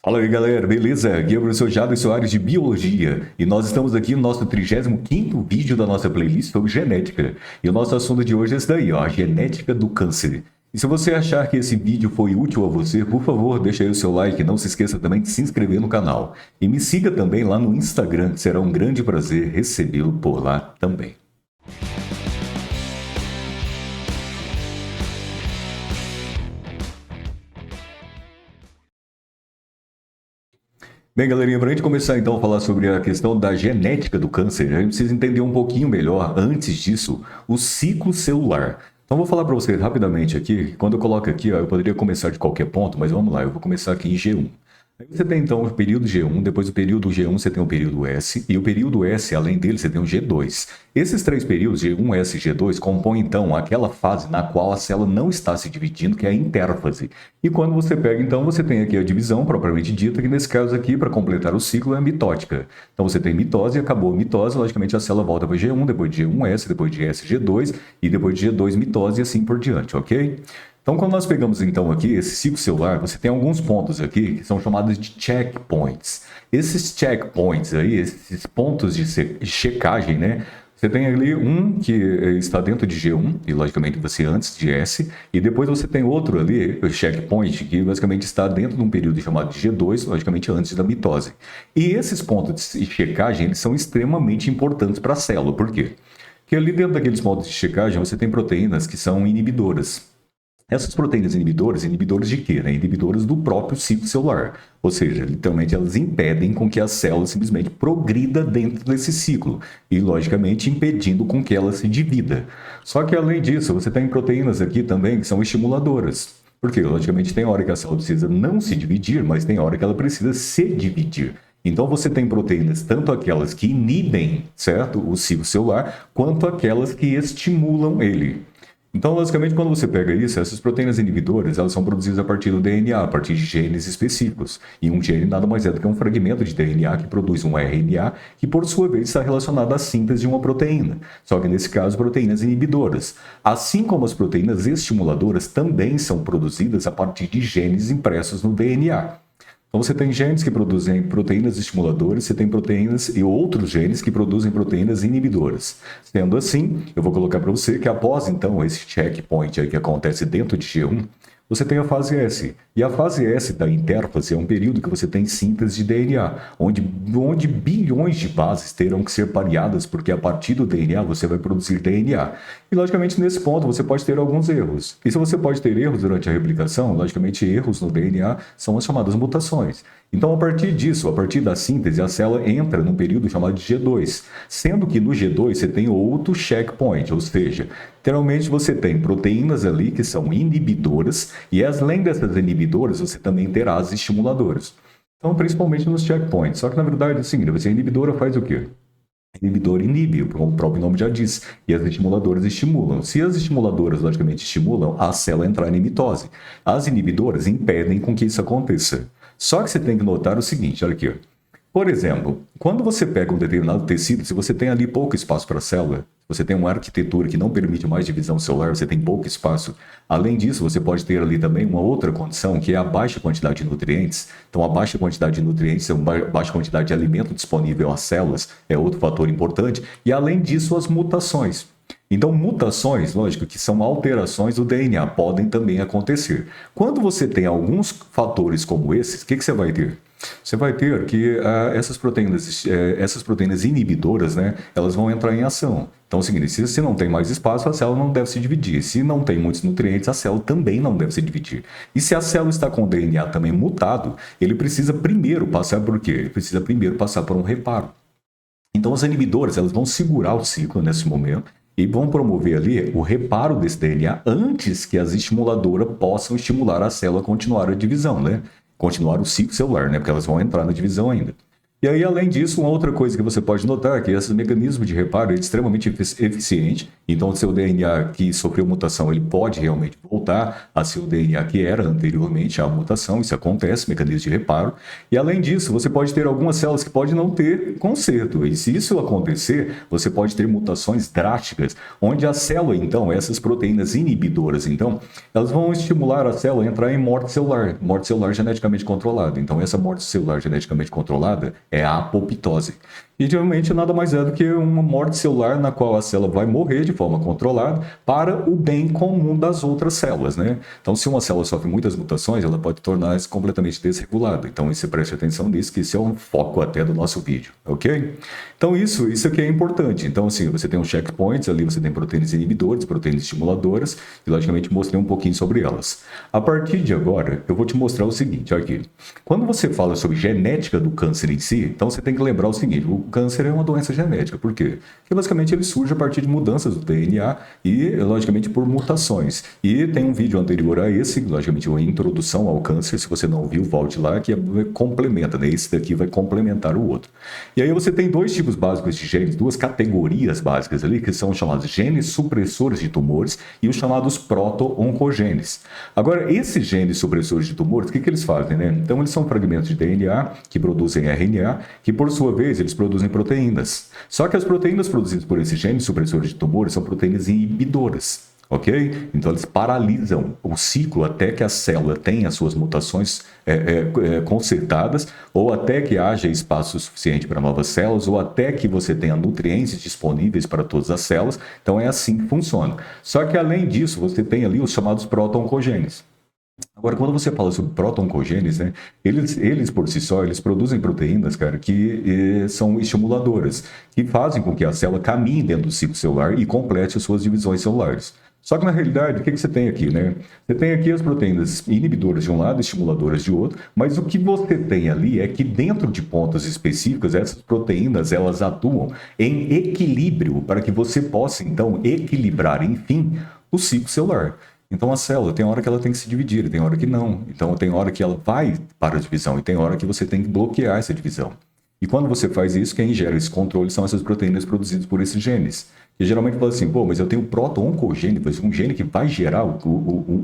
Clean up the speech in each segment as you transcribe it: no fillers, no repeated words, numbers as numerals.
Fala aí, galera, beleza? Aqui é o professor Jadson Soares de Biologia e nós estamos aqui no nosso 35º vídeo da nossa playlist sobre genética. E o nosso assunto de hoje é esse daí, ó, a genética do câncer. E se você achar que esse vídeo foi útil a você, por favor, deixa aí o seu like e não se esqueça também de se inscrever no canal. E me siga também lá no Instagram, que será um grande prazer recebê-lo por lá também. Bem, galerinha, para a gente começar então a falar sobre a questão da genética do câncer, a gente precisa entender um pouquinho melhor, antes disso, o ciclo celular. Então, vou falar para vocês rapidamente aqui, que quando eu coloco aqui, ó, eu poderia começar de qualquer ponto, mas vamos lá, eu vou começar aqui em G1. Aí você tem então o período G1, depois do período G1 você tem o período S, e o período S, além dele, você tem o G2. Esses três períodos, G1, S e G2, compõem então aquela fase na qual a célula não está se dividindo, que é a intérfase. E quando você pega, então, você tem aqui a divisão propriamente dita, que nesse caso aqui, para completar o ciclo, é a mitótica. Então você tem mitose, acabou a mitose, logicamente a célula volta para G1, depois de G1, S, depois de S, G2, e depois de G2, mitose e assim por diante, ok? Então, quando nós pegamos então aqui esse ciclo celular, você tem alguns pontos aqui que são chamados de checkpoints. Esses checkpoints aí, esses pontos de checagem, né? Você tem ali um que está dentro de G1, e logicamente você antes de S, e depois você tem outro ali, o checkpoint, que basicamente está dentro de um período chamado de G2, logicamente antes da mitose. E esses pontos de checagem, eles são extremamente importantes para a célula. Por quê? Porque ali dentro daqueles pontos de checagem, você tem proteínas que são inibidoras. Essas proteínas inibidoras, inibidores de quê? Né? Inibidores do próprio ciclo celular. Ou seja, literalmente elas impedem com que a célula simplesmente progrida dentro desse ciclo. E, logicamente, impedindo com que ela se divida. Só que, além disso, você tem proteínas aqui também que são estimuladoras. Porque, logicamente, tem hora que a célula precisa não se dividir, mas tem hora que ela precisa se dividir. Então você tem proteínas, tanto aquelas que inibem, certo, o ciclo celular, quanto aquelas que estimulam ele. Então, basicamente, quando você pega isso, essas proteínas inibidoras, elas são produzidas a partir do DNA, a partir de genes específicos. E um gene nada mais é do que um fragmento de DNA que produz um RNA, que por sua vez está relacionado à síntese de uma proteína. Só que nesse caso, proteínas inibidoras. Assim como as proteínas estimuladoras também são produzidas a partir de genes impressos no DNA. Então você tem genes que produzem proteínas estimuladoras, você tem proteínas e outros genes que produzem proteínas inibidoras. Sendo assim, eu vou colocar para você que após então esse checkpoint aí que acontece dentro de G1, você tem a fase S. E a fase S da intérfase é um período que você tem síntese de DNA, onde bilhões de bases terão que ser pareadas, porque a partir do DNA você vai produzir DNA. E, logicamente, nesse ponto você pode ter alguns erros. E se você pode ter erros durante a replicação, logicamente, erros no DNA são as chamadas mutações. Então, a partir disso, a partir da síntese, a célula entra num período chamado de G2, sendo que no G2 você tem outro checkpoint, ou seja, literalmente você tem proteínas ali que são inibidoras, e além dessas inibidoras, você também terá as estimuladoras. Então, principalmente nos checkpoints. Só que, na verdade, assim, você inibidora faz o quê? Inibidor inibe, como o próprio nome já diz, e as estimuladoras estimulam. Se as estimuladoras, logicamente, estimulam, a célula entrar em mitose. As inibidoras impedem com que isso aconteça. Só que você tem que notar o seguinte, olha aqui, ó. Por exemplo, quando você pega um determinado tecido, se você tem ali pouco espaço para a célula, você tem uma arquitetura que não permite mais divisão celular, você tem pouco espaço. Além disso, você pode ter ali também uma outra condição, que é a baixa quantidade de nutrientes. Então, a baixa quantidade de nutrientes, a baixa quantidade de alimento disponível às células é outro fator importante. E, além disso, as mutações. Então, mutações, lógico, que são alterações do DNA, podem também acontecer. Quando você tem alguns fatores como esses, o que você vai ter? Você vai ter que essas proteínas inibidoras, né, elas vão entrar em ação. Então, é o seguinte, se não tem mais espaço, a célula não deve se dividir. Se não tem muitos nutrientes, a célula também não deve se dividir. E se a célula está com o DNA também mutado, ele precisa primeiro passar por quê? Ele precisa primeiro passar por um reparo. Então, as inibidoras, elas vão segurar o ciclo nesse momento e vão promover ali o reparo desse DNA antes que as estimuladoras possam estimular a célula a continuar a divisão, né? Continuar o ciclo celular, né? Porque elas vão entrar na divisão ainda. E aí, além disso, uma outra coisa que você pode notar é que esse mecanismo de reparo é extremamente eficiente. Então, o seu DNA que sofreu mutação, ele pode realmente voltar a ser o DNA que era anteriormente à mutação. Isso acontece, mecanismo de reparo. E além disso, você pode ter algumas células que podem não ter conserto. E se isso acontecer, você pode ter mutações drásticas, onde a célula, então, essas proteínas inibidoras, então, elas vão estimular a célula a entrar em morte celular geneticamente controlada. Então, essa morte celular geneticamente controlada é a apoptose. E geralmente nada mais é do que uma morte celular na qual a célula vai morrer de forma controlada para o bem comum das outras células, né? Então, se uma célula sofre muitas mutações, ela pode tornar-se completamente desregulada. Então, você preste atenção nisso, que esse é um foco até do nosso vídeo, ok? Então, isso aqui é importante. Então, assim, você tem uns checkpoints ali, você tem proteínas inibidores, proteínas estimuladoras, e logicamente mostrei um pouquinho sobre elas. A partir de agora, eu vou te mostrar o seguinte, aqui. Quando você fala sobre genética do câncer em si, então você tem que lembrar o seguinte, o câncer é uma doença genética. Por quê? Porque basicamente ele surge a partir de mudanças do DNA e, logicamente, por mutações. E tem um vídeo anterior a esse, logicamente, uma introdução ao câncer. Se você não viu, volte lá, que complementa, né? Esse daqui vai complementar o outro. E aí você tem dois tipos básicos de genes, duas categorias básicas ali, que são chamados genes supressores de tumores e os chamados proto-oncogenes. Agora, esses genes supressores de tumores, o que eles fazem, né? Então, eles são fragmentos de DNA que produzem RNA, que por sua vez eles produzem proteínas. Só que as proteínas produzidas por esses genes supressores de tumores são proteínas inibidoras. Ok? Então eles paralisam o ciclo até que a célula tenha as suas mutações consertadas, ou até que haja espaço suficiente para novas células, ou até que você tenha nutrientes disponíveis para todas as células. Então é assim que funciona. Só que além disso, você tem ali os chamados proto-oncogenes. Agora, quando você fala sobre proto-oncogenes, né, eles por si só, eles produzem proteínas, cara, que são estimuladoras, que fazem com que a célula caminhe dentro do ciclo celular e complete as suas divisões celulares. Só que, na realidade, o que você tem aqui, né? Você tem aqui as proteínas inibidoras de um lado, estimuladoras de outro, mas o que você tem ali é que dentro de pontos específicos, essas proteínas, elas atuam em equilíbrio para que você possa, então, equilibrar, enfim, o ciclo celular. Então a célula tem hora que ela tem que se dividir, tem hora que não. Então tem hora que ela vai para a divisão e tem hora que você tem que bloquear essa divisão. E quando você faz isso, quem gera esse controle são essas proteínas produzidas por esses genes. E geralmente fala assim, pô, mas eu tenho proto-oncogene, um gene que vai gerar,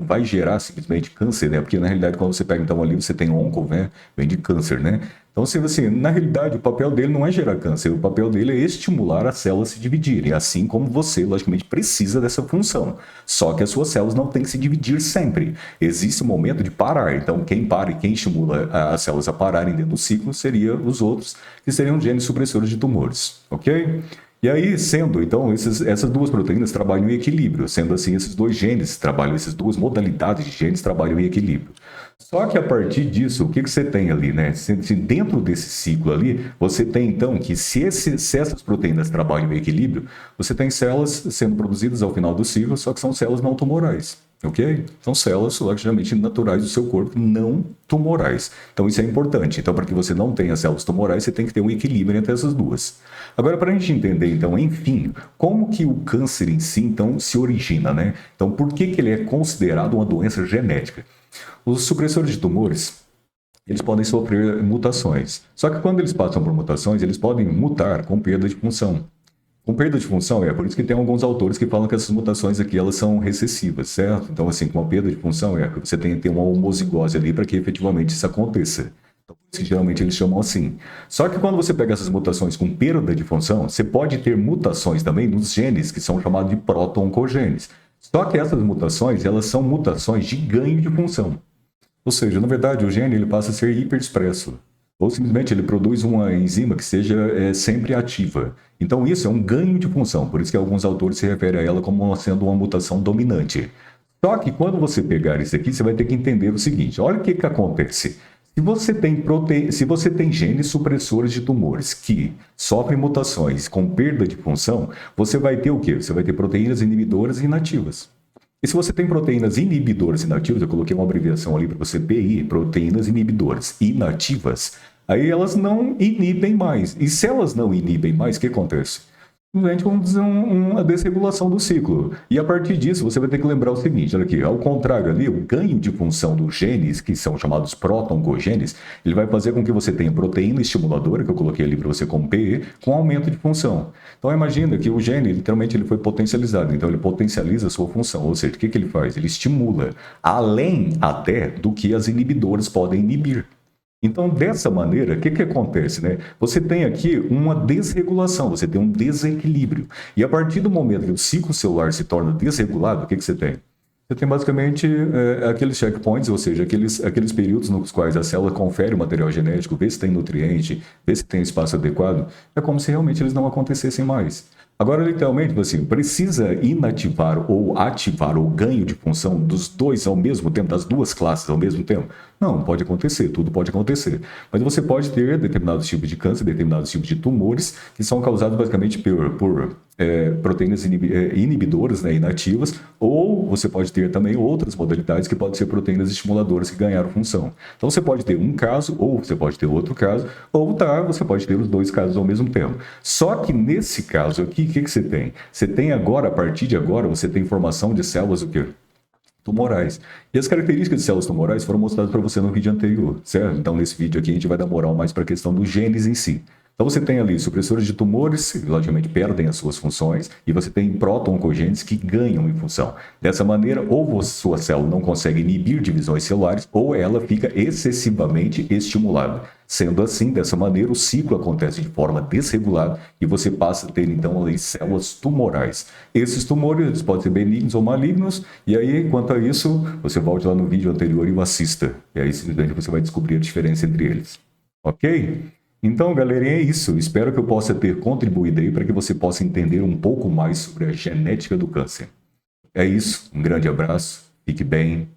vai gerar simplesmente câncer, né? Porque na realidade quando você pega então ali, você tem onco, né? Vem de câncer, né? Então, assim, na realidade, o papel dele não é gerar câncer, o papel dele é estimular as células a se dividirem, assim como você, logicamente, precisa dessa função. Só que as suas células não têm que se dividir sempre. Existe um momento de parar. Então, quem para e quem estimula as células a pararem dentro do ciclo seria os outros, que seriam genes supressores de tumores, ok? E aí, sendo, então, essas duas proteínas trabalham em equilíbrio. Sendo assim, esses dois genes trabalham, essas duas modalidades de genes trabalham em equilíbrio. Só que a partir disso, o que você tem ali, né? Se dentro desse ciclo ali, você tem então que se essas proteínas trabalham em equilíbrio, você tem células sendo produzidas ao final do ciclo, só que são células não tumorais. Ok? São células, logicamente, naturais do seu corpo, não tumorais. Então, isso é importante. Então, para que você não tenha células tumorais, você tem que ter um equilíbrio entre essas duas. Agora, para a gente entender, então, enfim, como que o câncer em si, então, se origina, né? Então, por que ele é considerado uma doença genética? Os supressores de tumores, eles podem sofrer mutações. Só que quando eles passam por mutações, eles podem mutar com perda de função. Com perda de função, por isso que tem alguns autores que falam que essas mutações aqui, elas são recessivas, certo? Então, assim, com a perda de função, você tem que ter uma homozigose ali para que efetivamente isso aconteça. Então, por isso que geralmente eles chamam assim. Só que quando você pega essas mutações com perda de função, você pode ter mutações também nos genes, que são chamados de proto-oncogenes. Só que essas mutações, elas são mutações de ganho de função. Ou seja, na verdade, o gene ele passa a ser hiperexpresso. Ou simplesmente ele produz uma enzima que seja sempre ativa. Então isso é um ganho de função, por isso que alguns autores se referem a ela como sendo uma mutação dominante. Só que quando você pegar isso aqui, você vai ter que entender o seguinte, olha o que acontece. Se você tem genes supressores de tumores que sofrem mutações com perda de função, você vai ter o quê? Você vai ter proteínas inibidoras e inativas. E se você tem proteínas inibidoras inativas, eu coloquei uma abreviação ali para você, PI, proteínas inibidoras inativas, aí elas não inibem mais. E se elas não inibem mais, o que acontece? simplesmente vamos dizer uma desregulação do ciclo. E a partir disso, você vai ter que lembrar o seguinte, olha aqui, ao contrário ali, o ganho de função dos genes, que são chamados proto-oncogenes, ele vai fazer com que você tenha proteína estimuladora, que eu coloquei ali para você como PE, com aumento de função. Então imagina que o gene, literalmente, ele foi potencializado, então ele potencializa a sua função, ou seja, o que ele faz? Ele estimula, além até do que as inibidoras podem inibir. Então, dessa maneira, o que acontece, né? Você tem aqui uma desregulação, você tem um desequilíbrio. E a partir do momento que o ciclo celular se torna desregulado, o que você tem? Você tem basicamente aqueles checkpoints, ou seja, aqueles períodos nos quais a célula confere o material genético, vê se tem nutriente, vê se tem espaço adequado. É como se realmente eles não acontecessem mais. Agora, literalmente, assim, precisa inativar ou ativar o ganho de função dos dois ao mesmo tempo, das duas classes ao mesmo tempo? Não, pode acontecer, tudo pode acontecer. Mas você pode ter determinados tipos de câncer, determinados tipos de tumores, que são causados basicamente por proteínas inibidoras, né, inativas, ou você pode ter também outras modalidades que podem ser proteínas estimuladoras que ganharam função. Então você pode ter um caso, ou você pode ter outro caso, ou você pode ter os dois casos ao mesmo tempo. Só que nesse caso aqui, o que você tem? Você tem agora, a partir de agora, você tem formação de células o quê? Tumorais. E as características de células tumorais foram mostradas para você no vídeo anterior, certo? Então, nesse vídeo aqui, a gente vai dar moral mais para a questão dos genes em si. Então, você tem ali supressores de tumores, que logicamente perdem as suas funções, e você tem proto-oncogenes que ganham em função. Dessa maneira, ou sua célula não consegue inibir divisões celulares, ou ela fica excessivamente estimulada. Sendo assim, dessa maneira, o ciclo acontece de forma desregulada e você passa a ter, então, ali, células tumorais. Esses tumores eles podem ser benignos ou malignos, e aí, quanto a isso, você volte lá no vídeo anterior e o assista. E aí, simplesmente, você vai descobrir a diferença entre eles. Ok? Então, galerinha, é isso. Espero que eu possa ter contribuído aí para que você possa entender um pouco mais sobre a genética do câncer. É isso. Um grande abraço. Fique bem.